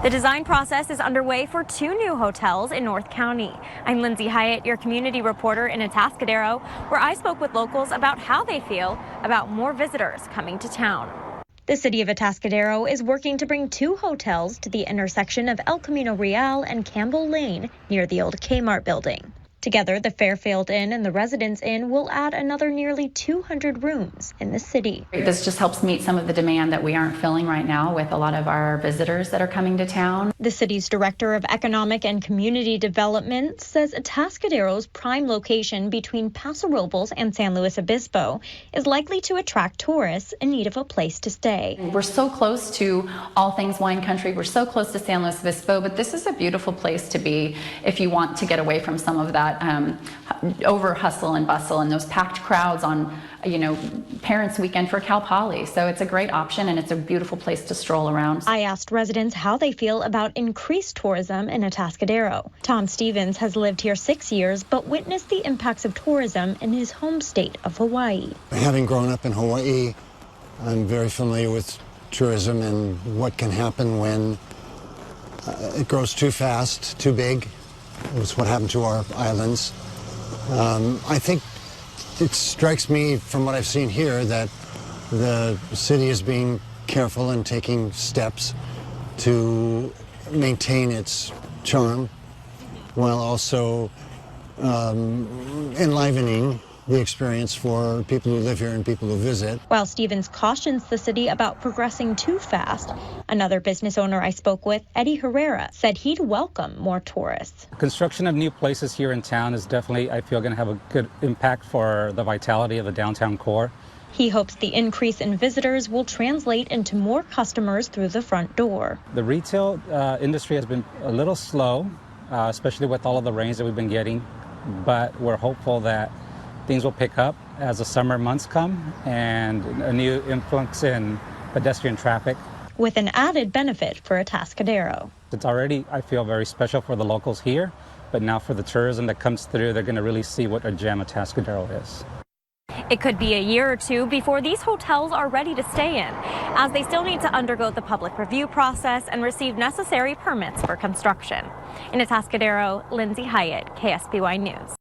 The design process is underway for 2 new hotels in North County. I'm Lindsay Hyatt, your community reporter in Atascadero, where I spoke with locals about how they feel about more visitors coming to town. The city of Atascadero is working to bring 2 hotels to the intersection of El Camino Real and Campbell Lane near the old Kmart building. Together, the Fairfield Inn and the Residence Inn will add another nearly 200 rooms in the city. This just helps meet some of the demand that we aren't filling right now with a lot of our visitors that are coming to town. The city's director of economic and community development says Atascadero's prime location between Paso Robles and San Luis Obispo is likely to attract tourists in need of a place to stay. We're so close to all things wine country. We're so close to San Luis Obispo, but this is a beautiful place to be if you want to get away from some of that over hustle and bustle and those packed crowds on, Parents' Weekend for Cal Poly. So it's a great option and it's a beautiful place to stroll around. I asked residents how they feel about increased tourism in Atascadero. Tom Stevens has lived here 6 years, but witnessed the impacts of tourism in his home state of Hawaii. Having grown up in Hawaii, I'm very familiar with tourism and what can happen when it grows too fast, too big. It was what happened to our islands. I think it strikes me from what I've seen here that the city is being careful and taking steps to maintain its charm while also enlivening the experience for people who live here and people who visit. While Stevens cautions the city about progressing too fast, another business owner I spoke with, Eddie Herrera, said he'd welcome more tourists. Construction of new places here in town is definitely, I feel, going to have a good impact for the vitality of the downtown core. He hopes the increase in visitors will translate into more customers through the front door. The retail industry has been a little slow, especially with all of the rains that we've been getting, but we're hopeful that things will pick up as the summer months come and a new influx in pedestrian traffic. With an added benefit for Atascadero. It's already, I feel, very special for the locals here, but now for the tourism that comes through, they're going to really see what a gem Atascadero is. It could be a year or 2 before these hotels are ready to stay in, as they still need to undergo the public review process and receive necessary permits for construction. In Atascadero, Lindsay Hyatt, KSBY News.